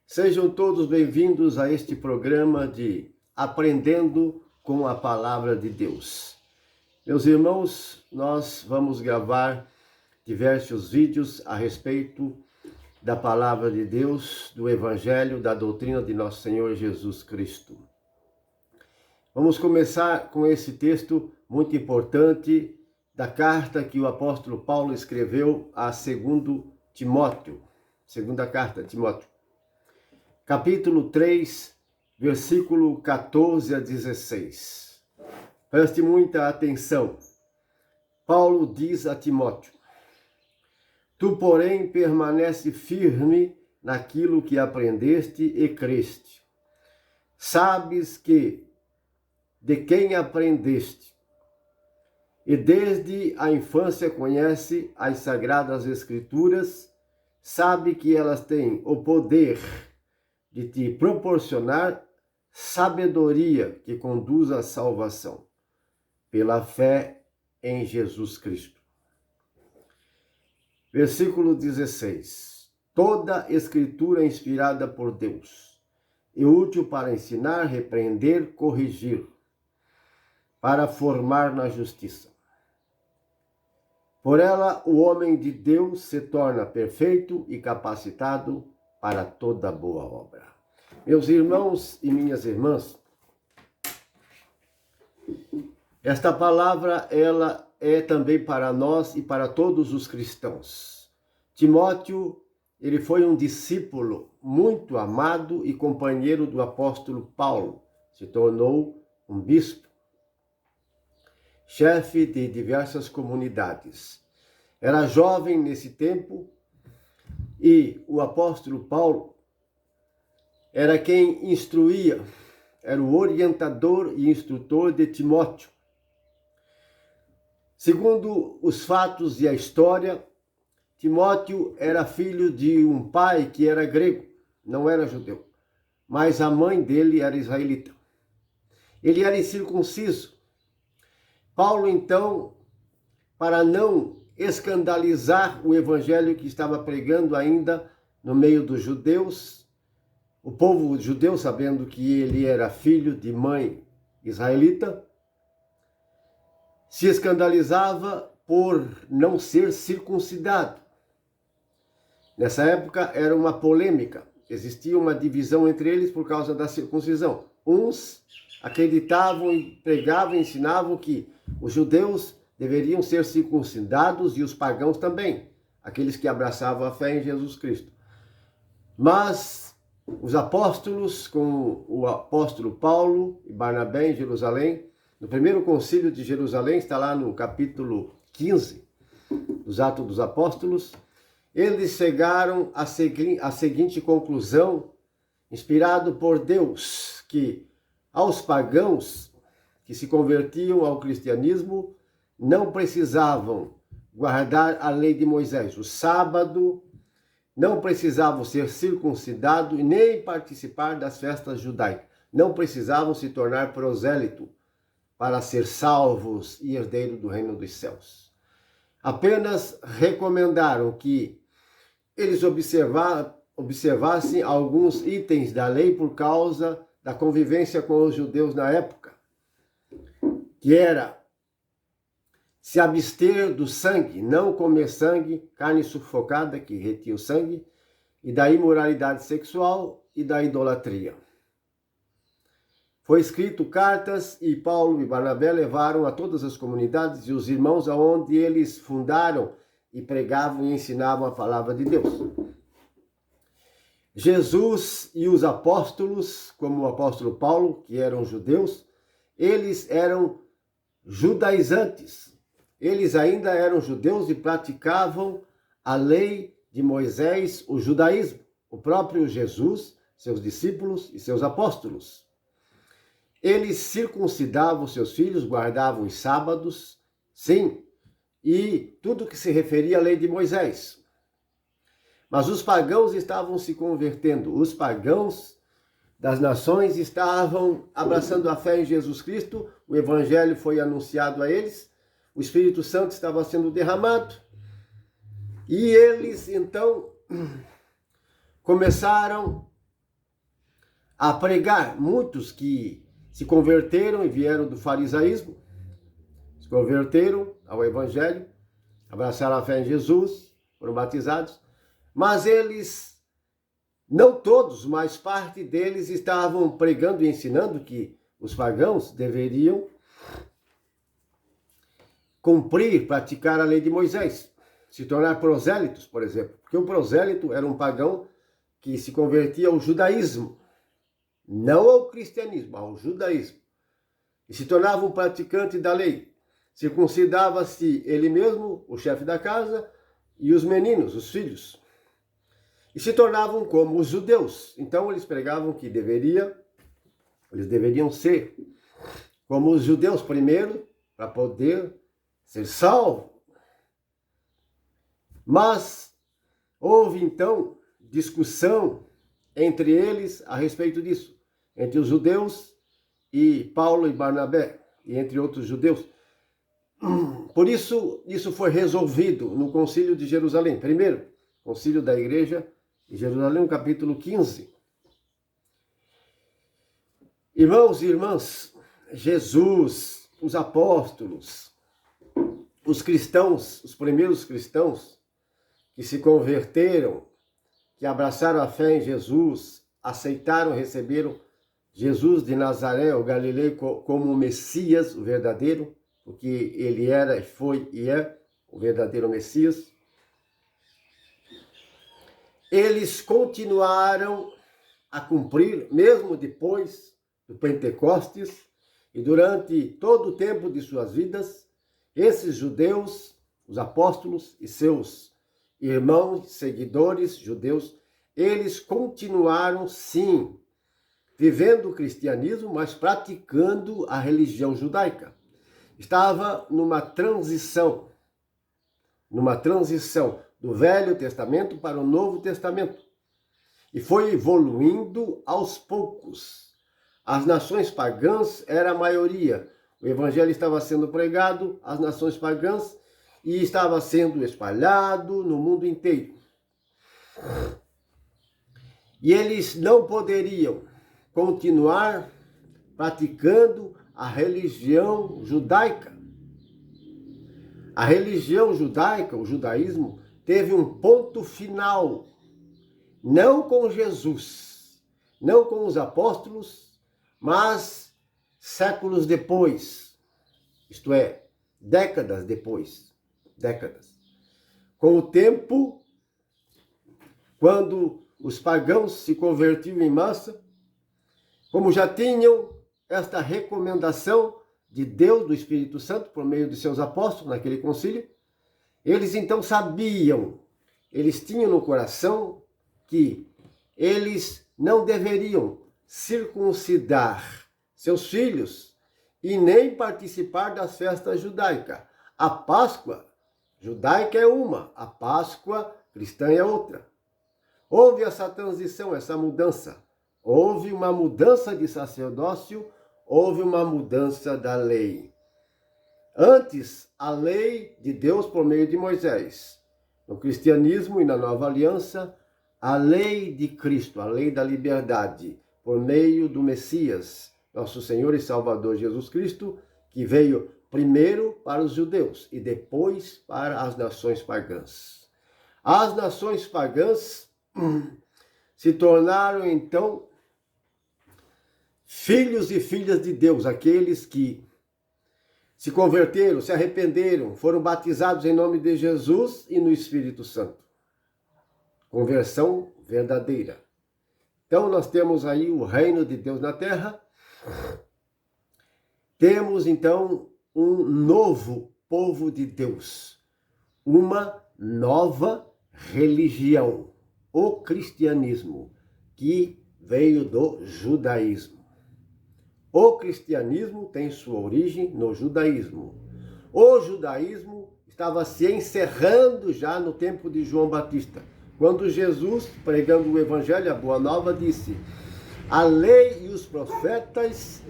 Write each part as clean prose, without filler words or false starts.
Sejam todos bem-vindos a este programa de Aprendendo com a Palavra de Deus. Meus irmãos, nós vamos gravar diversos vídeos a respeito da Palavra de Deus, do Evangelho, da doutrina de nosso Senhor Jesus Cristo. Vamos começar com esse texto muito importante da carta que o apóstolo Paulo escreveu a 2 Timóteo, segunda carta a Timóteo. Capítulo 3, versículo 14 a 16. Preste muita atenção. Paulo diz a Timóteo: Tu, porém, permanece firme naquilo que aprendeste e creste. Sabes que de quem aprendeste, e desde a infância conhece as sagradas escrituras, sabe que elas têm o poder de te proporcionar sabedoria que conduz à salvação, pela fé em Jesus Cristo. Versículo 16. Toda escritura é inspirada por Deus e útil para ensinar, repreender, corrigir, para formar na justiça. Por ela, o homem de Deus se torna perfeito e capacitado para toda boa obra. Meus irmãos e minhas irmãs, esta palavra ela é também para nós e para todos os cristãos. Timóteo, ele foi um discípulo muito amado e companheiro do apóstolo Paulo. Se tornou um bispo, chefe de diversas comunidades. Era jovem nesse tempo e o apóstolo Paulo era quem instruía, era o orientador e instrutor de Timóteo. Segundo os fatos e a história, Timóteo era filho de um pai que era grego, não era judeu, mas a mãe dele era israelita. Ele era incircunciso. Paulo, então, para não escandalizar o evangelho que estava pregando ainda no meio dos judeus, o povo judeu, sabendo que ele era filho de mãe israelita, se escandalizava por não ser circuncidado. Nessa época era uma polêmica, existia uma divisão entre eles por causa da circuncisão. Uns acreditavam e pregavam e ensinavam que os judeus deveriam ser circuncidados e os pagãos também, aqueles que abraçavam a fé em Jesus Cristo. Mas os apóstolos, com o apóstolo Paulo e Barnabé em Jerusalém, no primeiro concílio de Jerusalém, está lá no capítulo 15 dos Atos dos Apóstolos, eles chegaram à seguinte conclusão, inspirado por Deus, que aos pagãos que se convertiam ao cristianismo não precisavam guardar a lei de Moisés, o sábado, não precisavam ser circuncidados e nem participar das festas judaicas. Não precisavam se tornar prosélito para ser salvos e herdeiros do reino dos céus. Apenas recomendaram que eles observassem alguns itens da lei por causa da convivência com os judeus na época, que era se abster do sangue, não comer sangue, carne sufocada que retinha o sangue, e da imoralidade sexual e da idolatria. Foi escrito cartas e Paulo e Barnabé levaram a todas as comunidades e os irmãos aonde eles fundaram e pregavam e ensinavam a palavra de Deus. Jesus e os apóstolos, como o apóstolo Paulo, que eram judeus, eles eram judaizantes. Eles ainda eram judeus e praticavam a lei de Moisés, o judaísmo. O próprio Jesus, seus discípulos e seus apóstolos. Eles circuncidavam seus filhos, guardavam os sábados, sim, e tudo que se referia à lei de Moisés. Mas os pagãos estavam se convertendo. Os pagãos das nações estavam abraçando a fé em Jesus Cristo. O evangelho foi anunciado a eles. O Espírito Santo estava sendo derramado. E eles, então, começaram a pregar. Muitos que se converteram e vieram do farisaísmo, se converteram ao evangelho, abraçaram a fé em Jesus, foram batizados, mas eles, não todos, mas parte deles estavam pregando e ensinando que os pagãos deveriam cumprir, praticar a lei de Moisés, se tornar prosélitos, por exemplo, porque o prosélito era um pagão que se convertia ao judaísmo, não ao cristianismo, ao judaísmo, e se tornava um praticante da lei. Circuncidava-se ele mesmo, o chefe da casa, e os meninos, os filhos, e se tornavam como os judeus. Então eles pregavam que eles deveriam ser como os judeus primeiro, para poder ser salvos. Mas houve então discussão entre eles a respeito disso, entre os judeus e Paulo e Barnabé, e entre outros judeus. Por isso, isso foi resolvido no Concílio de Jerusalém. Primeiro, Concílio da Igreja de Jerusalém, capítulo 15. Irmãos e irmãs, Jesus, os apóstolos, os cristãos, os primeiros cristãos que se converteram, que abraçaram a fé em Jesus, aceitaram, receberam Jesus de Nazaré, o Galileu, como o Messias, o verdadeiro, porque ele era, foi e é o verdadeiro Messias. Eles continuaram a cumprir, mesmo depois do Pentecostes, e durante todo o tempo de suas vidas, esses judeus, os apóstolos e seus irmãos, seguidores judeus, eles continuaram, sim, vivendo o cristianismo, mas praticando a religião judaica. Estava numa transição do Velho Testamento para o Novo Testamento. E foi evoluindo aos poucos. As nações pagãs era a maioria. O evangelho estava sendo pregado às nações pagãs e estava sendo espalhado no mundo inteiro. E eles não poderiam continuar praticando a religião judaica. A religião judaica, o judaísmo, teve um ponto final, não com Jesus, não com os apóstolos, mas séculos depois, isto é, décadas depois, Com o tempo, quando os pagãos se convertiam em massa, como já tinham esta recomendação de Deus, do Espírito Santo, por meio de seus apóstolos naquele concílio, eles então sabiam, eles tinham no coração que eles não deveriam circuncidar seus filhos e nem participar das festas judaicas. A Páscoa judaica é uma, a Páscoa cristã é outra. Houve essa transição, essa mudança. Houve uma mudança de sacerdócio, houve uma mudança da lei. Antes, a lei de Deus por meio de Moisés. No cristianismo e na nova aliança, a lei de Cristo, a lei da liberdade, por meio do Messias, nosso Senhor e Salvador Jesus Cristo, que veio primeiro para os judeus e depois para as nações pagãs. As nações pagãs se tornaram, então, filhos e filhas de Deus, aqueles que se converteram, se arrependeram, foram batizados em nome de Jesus e no Espírito Santo. Conversão verdadeira. Então, nós temos aí o reino de Deus na terra. Temos, então, um novo povo de Deus. Uma nova religião, o cristianismo, que veio do judaísmo. O cristianismo tem sua origem no judaísmo. O judaísmo estava se encerrando já no tempo de João Batista, quando Jesus, pregando o evangelho, a boa nova, disse: a lei e os profetas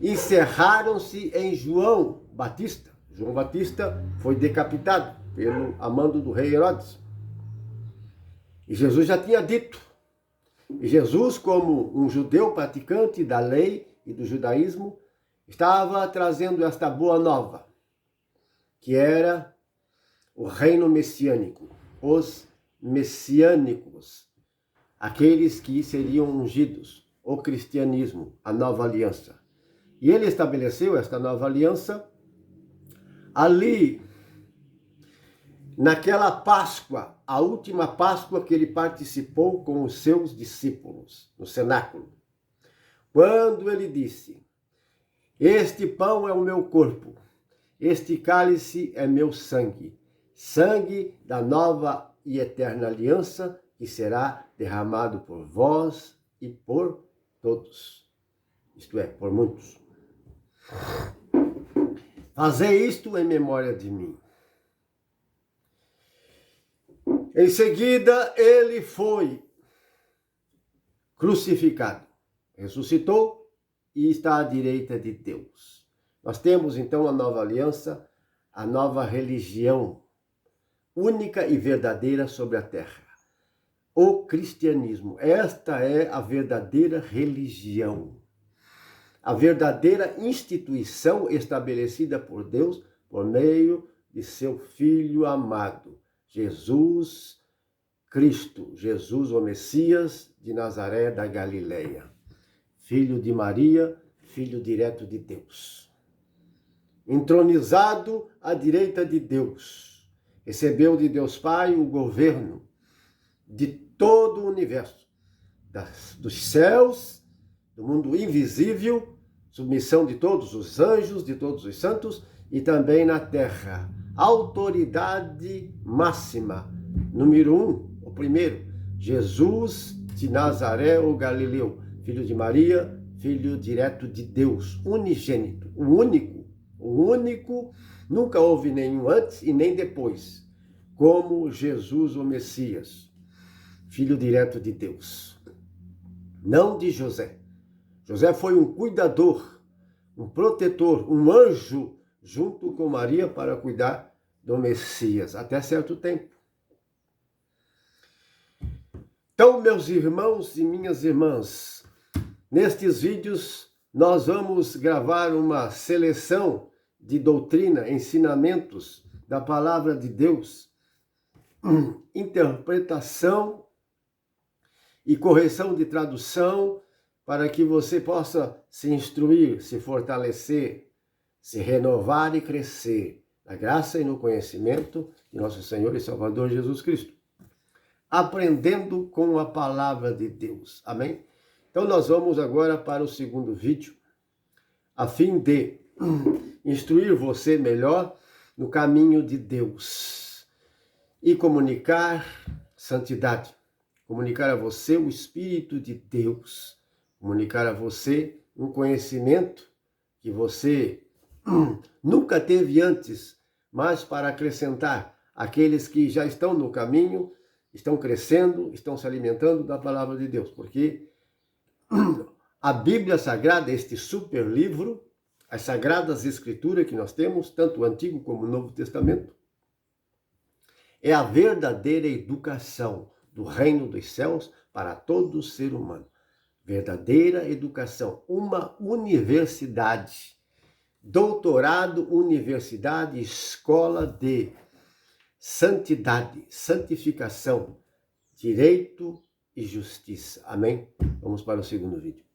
encerraram-se em João Batista. João Batista foi decapitado pelo a mando do rei Herodes. E Jesus já tinha dito: E Jesus, como um judeu praticante da lei e do judaísmo, estava trazendo esta boa nova, que era o reino messiânico, os messiânicos, aqueles que seriam ungidos, o cristianismo, a nova aliança. E ele estabeleceu esta nova aliança ali, naquela Páscoa, a última Páscoa que ele participou com os seus discípulos, no cenáculo. Quando ele disse: este pão é o meu corpo, este cálice é meu sangue, sangue da nova e eterna aliança, que será derramado por vós e por todos. Isto é, por muitos. Fazei isto em memória de mim. Em seguida, ele foi crucificado, ressuscitou e está à direita de Deus. Nós temos então a nova aliança, a nova religião, única e verdadeira sobre a terra. O cristianismo. Esta é a verdadeira religião. A verdadeira instituição estabelecida por Deus por meio de seu Filho amado, Jesus Cristo, Jesus o Messias de Nazaré da Galileia, filho de Maria, filho direto de Deus. Entronizado à direita de Deus, recebeu de Deus Pai o governo de todo o universo, dos céus, do mundo invisível, submissão de todos os anjos, de todos os santos, e também na terra. Autoridade máxima, número 1, o primeiro, Jesus de Nazaré, o Galileu, filho de Maria, filho direto de Deus, unigênito, o único, nunca houve nenhum antes e nem depois, como Jesus o Messias, filho direto de Deus, não de José. José foi um cuidador, um protetor, um anjo, junto com Maria para cuidar do Messias, até certo tempo. Então, meus irmãos e minhas irmãs, nestes vídeos nós vamos gravar uma seleção de doutrina, ensinamentos da palavra de Deus, interpretação e correção de tradução, para que você possa se instruir, se fortalecer, se renovar e crescer na graça e no conhecimento de nosso Senhor e Salvador Jesus Cristo, aprendendo com a palavra de Deus. Amém? Então nós vamos agora para o segundo vídeo, a fim de instruir você melhor no caminho de Deus e comunicar santidade, comunicar a você o Espírito de Deus, comunicar a você um conhecimento que você nunca teve antes, mas para acrescentar aqueles que já estão no caminho, estão crescendo, estão se alimentando da palavra de Deus, porque a Bíblia Sagrada, este super livro, as Sagradas Escrituras que nós temos, tanto o Antigo como o Novo Testamento, é a verdadeira educação do reino dos céus para todo ser humano. Verdadeira educação, uma universidade, doutorado, universidade, escola de santidade, santificação, direito e justiça. Amém? Vamos para o segundo vídeo.